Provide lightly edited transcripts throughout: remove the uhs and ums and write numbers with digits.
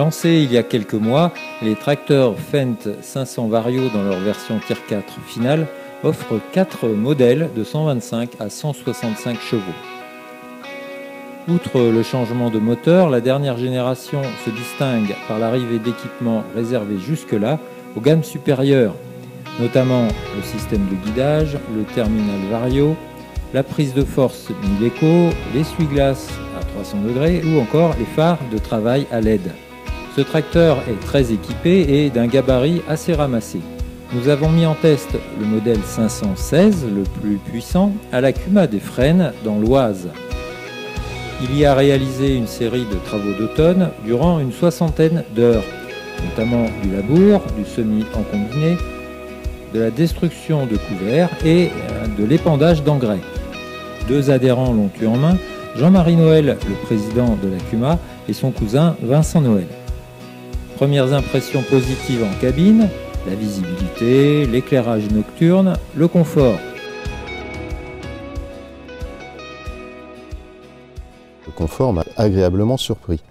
Lancés il y a quelques mois, les tracteurs Fendt 500 Vario dans leur version Tier 4 finale offrent 4 modèles de 125 à 165 chevaux. Outre le changement de moteur, la dernière génération se distingue par l'arrivée d'équipements réservés jusque-là aux gammes supérieures, notamment le système de guidage, le terminal Vario, la prise de force Mileco, l'essuie-glace à 300 degrés ou encore les phares de travail à LED. Ce tracteur est très équipé et d'un gabarit assez ramassé. Nous avons mis en test le modèle 516, le plus puissant, à la Cuma des Fresnes dans l'Oise. Il y a réalisé une série de travaux d'automne durant une 60aine d'heures, notamment du labour, du semis en combiné, de la destruction de couverts et de l'épandage d'engrais. 2 adhérents l'ont eu en main, Jean-Marie Noël, le président de la Cuma, et son cousin Vincent Noël. Premières impressions positives en cabine, la visibilité, l'éclairage nocturne, le confort. Le confort m'a agréablement surpris.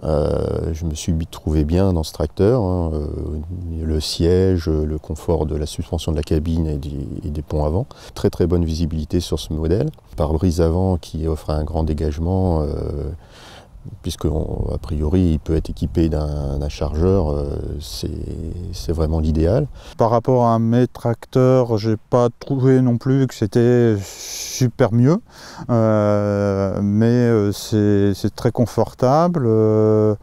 Je me suis trouvé bien dans ce tracteur, hein, le siège, le confort de la suspension de la cabine et des ponts avant. Très très bonne visibilité sur ce modèle. Pare-brise avant qui offre un grand dégagement, puisque a priori il peut être équipé d'un chargeur, c'est vraiment l'idéal. Par rapport à mes tracteurs, j'ai pas trouvé non plus que c'était super mieux, mais c'est très confortable. Le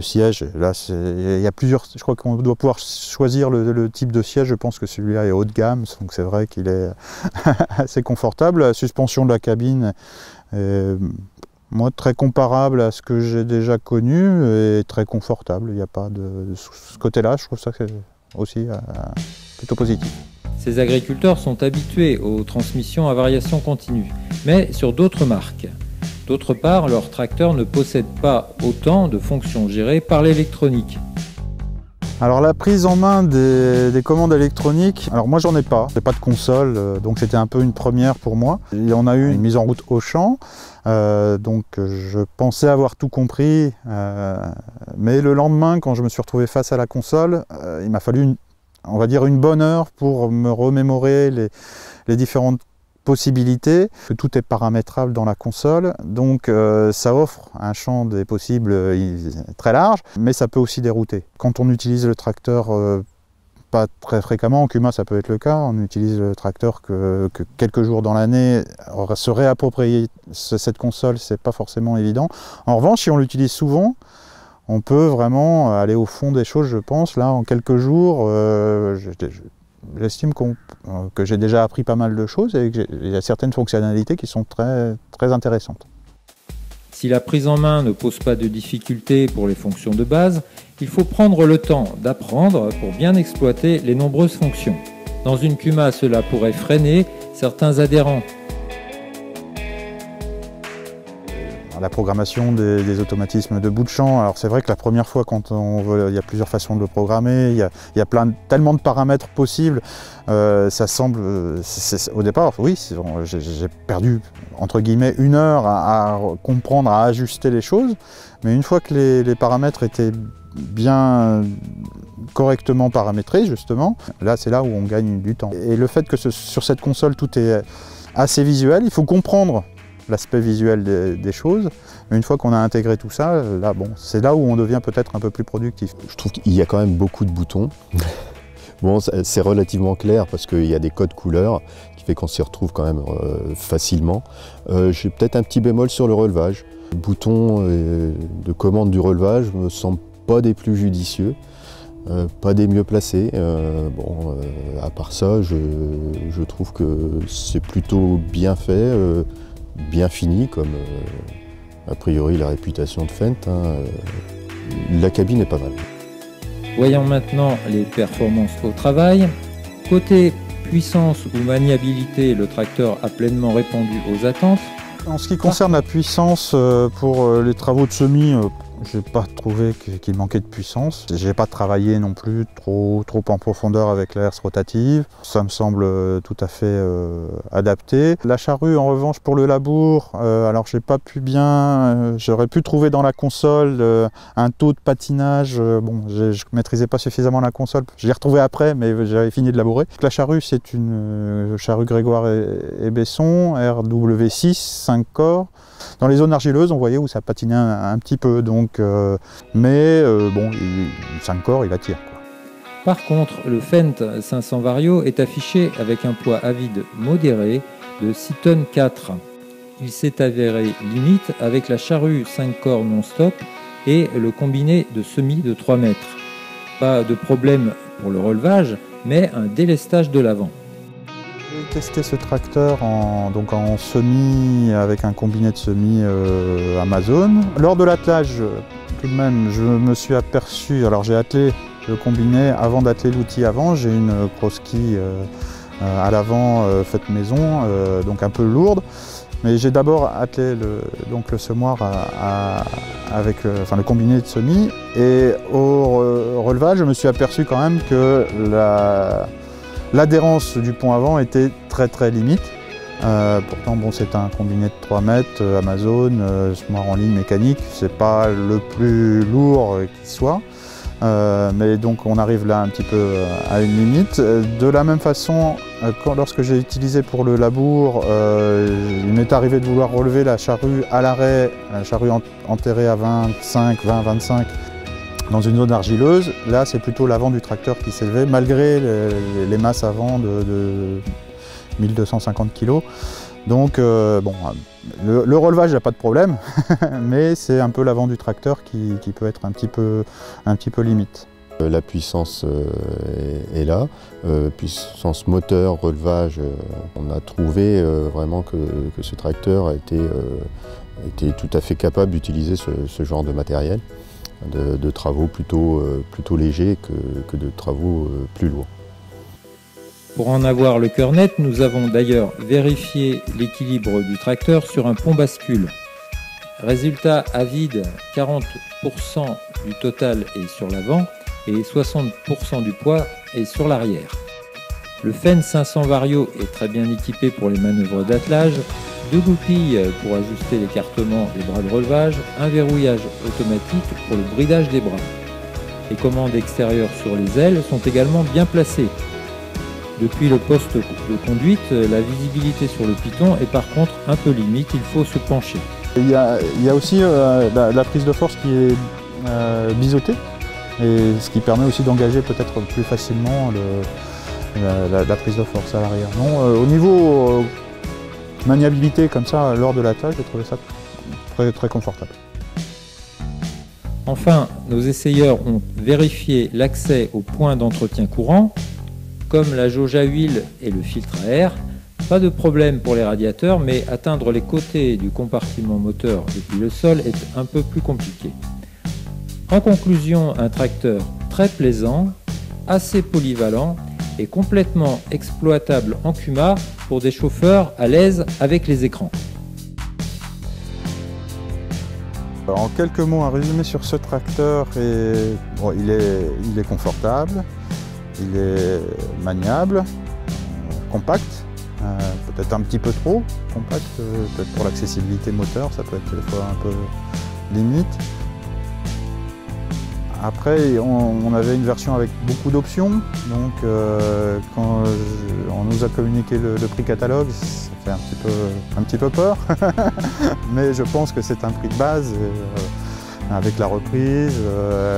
siège, là, il y a plusieurs. Je crois qu'on doit pouvoir choisir le type de siège. Je pense que celui-là est haut de gamme, donc c'est vrai qu'il est assez confortable. La suspension de la cabine est, moi, très comparable à ce que j'ai déjà connu et très confortable. Il n'y a pas de ce côté-là, je trouve ça aussi plutôt positif. Ces agriculteurs sont habitués aux transmissions à variation continue, mais sur d'autres marques. D'autre part, leur tracteur ne possède pas autant de fonctions gérées par l'électronique. Alors la prise en main des commandes électroniques, alors moi j'en ai pas de console, donc c'était un peu une première pour moi. Il y en a eu une mise en route au champ, donc je pensais avoir tout compris, mais le lendemain quand je me suis retrouvé face à la console, il m'a fallu on va dire une bonne heure pour me remémorer les différentes possibilités, que tout est paramétrable dans la console, donc ça offre un champ des possibles très large, mais ça peut aussi dérouter. Quand on utilise le tracteur pas très fréquemment, en Cuma ça peut être le cas, on utilise le tracteur que quelques jours dans l'année, se réapproprier cette console c'est pas forcément évident. En revanche, si on l'utilise souvent, on peut vraiment aller au fond des choses, je pense. Là, en quelques jours, j'estime que j'ai déjà appris pas mal de choses et qu'il y a certaines fonctionnalités qui sont très, très intéressantes. Si la prise en main ne pose pas de difficultés pour les fonctions de base, il faut prendre le temps d'apprendre pour bien exploiter les nombreuses fonctions. Dans une Cuma, cela pourrait freiner certains adhérents. La programmation des automatismes de bout de champ, alors c'est vrai que la première fois quand on veut, il y a plusieurs façons de le programmer, il y a tellement de paramètres possibles, ça semble, au départ, oui, j'ai perdu entre guillemets une heure à comprendre, à ajuster les choses, mais une fois que les paramètres étaient bien correctement paramétrés justement, là c'est là où on gagne du temps. Et le fait que sur cette console tout est assez visuel, il faut comprendre l'aspect visuel des choses, mais une fois qu'on a intégré tout ça, là, bon, c'est là où on devient peut-être un peu plus productif. Je trouve qu'il y a quand même beaucoup de boutons. Bon, c'est relativement clair parce qu'il y a des codes couleurs qui fait qu'on s'y retrouve quand même facilement. J'ai peut-être un petit bémol sur le relevage. Les boutons de commande du relevage me semblent pas des plus judicieux, pas des mieux placés. À part ça, je trouve que c'est plutôt bien fait. Bien fini, comme a priori la réputation de Fendt. La cabine est pas mal. Voyons maintenant les performances au travail. Côté puissance ou maniabilité, le tracteur a pleinement répondu aux attentes. En ce qui concerne la puissance pour les travaux de semis, J'ai pas trouvé qu'il manquait de puissance. J'ai pas travaillé non plus trop en profondeur avec la herse rotative. Ça me semble tout à fait adapté. La charrue, en revanche, pour le labour, alors j'ai pas pu bien. J'aurais pu trouver dans la console un taux de patinage. Bon, je maîtrisais pas suffisamment la console. Je l'ai retrouvé après, mais j'avais fini de labourer. La charrue, c'est une charrue Grégoire et Besson, RW6, 5 corps. Dans les zones argileuses, on voyait où ça patinait un petit peu, donc, bon, 5 corps, il attire, quoi. Par contre, le Fendt 500 Vario est affiché avec un poids à vide modéré de 6 tonnes 4. Il s'est avéré limite avec la charrue 5 corps non-stop et le combiné de semis de 3 mètres. Pas de problème pour le relevage, mais un délestage de l'avant. J'ai testé ce tracteur en semis avec un combiné de semis Amazon. Lors de l'attelage, tout de même, je me suis aperçu, alors j'ai attelé le combiné avant d'atteler l'outil avant. J'ai une cross-ski à l'avant faite maison, donc un peu lourde. Mais j'ai d'abord attelé le semoir avec le combiné de semis. Et au relevage, je me suis aperçu quand même que l'adhérence du pont avant était très limite. Pourtant, bon, c'est un combiné de 3 mètres, Amazon, semoir en ligne mécanique. C'est pas le plus lourd qui soit. Mais donc on arrive là un petit peu à une limite. De la même façon, lorsque j'ai utilisé pour le labour, il m'est arrivé de vouloir relever la charrue à l'arrêt, la charrue enterrée à 20-25 dans une zone argileuse. Là, c'est plutôt l'avant du tracteur qui s'élevait, malgré les masses avant de 1250 kg. Donc, bon, le relevage, il n'y a pas de problème, mais c'est un peu l'avant du tracteur qui peut être un petit peu limite. La puissance est là, puissance moteur, relevage. On a trouvé vraiment que ce tracteur a été tout à fait capable d'utiliser ce genre de matériel, de travaux plutôt légers que de travaux plus lourds. Pour en avoir le cœur net, nous avons d'ailleurs vérifié l'équilibre du tracteur sur un pont bascule. Résultat à vide, 40% du total est sur l'avant et 60% du poids est sur l'arrière. Le Fendt 500 Vario est très bien équipé pour les manœuvres d'attelage, 2 goupilles pour ajuster l'écartement des bras de relevage, un verrouillage automatique pour le bridage des bras. Les commandes extérieures sur les ailes sont également bien placées. Depuis le poste de conduite, la visibilité sur le piton est par contre un peu limite, il faut se pencher. Il y a aussi la prise de force qui est biseautée, et ce qui permet aussi d'engager peut-être plus facilement la prise de force à l'arrière. Au niveau maniabilité comme ça, lors de l'attelage, j'ai trouvé ça très confortable. Enfin, nos essayeurs ont vérifié l'accès aux points d'entretien courant, comme la jauge à huile et le filtre à air. Pas de problème pour les radiateurs, mais atteindre les côtés du compartiment moteur depuis le sol est un peu plus compliqué. En conclusion, un tracteur très plaisant, assez polyvalent et complètement exploitable en CUMA pour des chauffeurs à l'aise avec les écrans. En quelques mots, un résumé sur ce tracteur, il est confortable, il est maniable, compact, peut-être un petit peu trop compact, peut-être pour l'accessibilité moteur, ça peut être des fois un peu limite. Après, on avait une version avec beaucoup d'options, donc quand on nous a communiqué le prix catalogue, ça fait un petit peu peur, mais je pense que c'est un prix de base. Avec la reprise,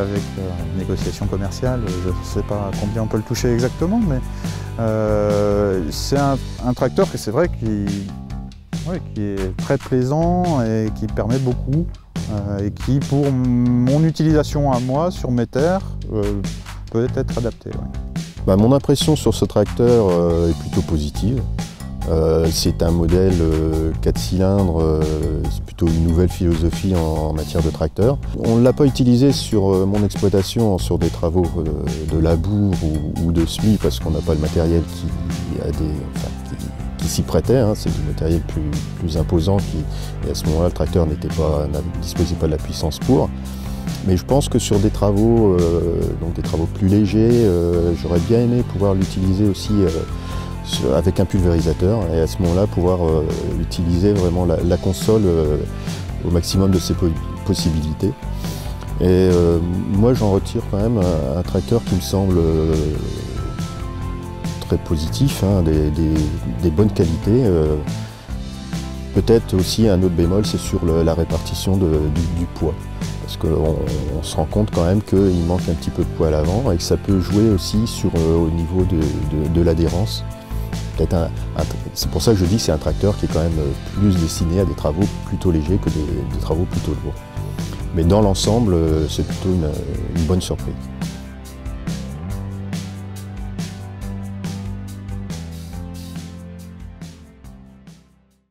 avec une négociation commerciale, je ne sais pas combien on peut le toucher exactement, mais c'est un tracteur que c'est vrai qui est très plaisant et qui permet beaucoup et qui, pour mon utilisation à moi, sur mes terres, peut être adapté. Ouais. Mon impression sur ce tracteur est plutôt positive. C'est un modèle 4 cylindres, c'est plutôt une nouvelle philosophie en matière de tracteur. On ne l'a pas utilisé sur mon exploitation, sur des travaux de labour ou de semis, parce qu'on n'a pas le matériel qui s'y prêtait. C'est du matériel plus imposant et à ce moment-là le tracteur ne disposait pas de la puissance pour. Mais je pense que sur des travaux, donc des travaux plus légers, j'aurais bien aimé pouvoir l'utiliser aussi avec un pulvérisateur et à ce moment-là pouvoir utiliser vraiment la console au maximum de ses possibilités. Et moi j'en retire quand même un tracteur qui me semble très positif, hein, des bonnes qualités. Peut-être aussi un autre bémol, c'est sur la répartition du poids. Parce qu'on se rend compte quand même qu'il manque un petit peu de poids à l'avant et que ça peut jouer aussi au niveau de l'adhérence. C'est pour ça que je dis que c'est un tracteur qui est quand même plus destiné à des travaux plutôt légers que des travaux plutôt lourds. Mais dans l'ensemble, c'est plutôt une bonne surprise.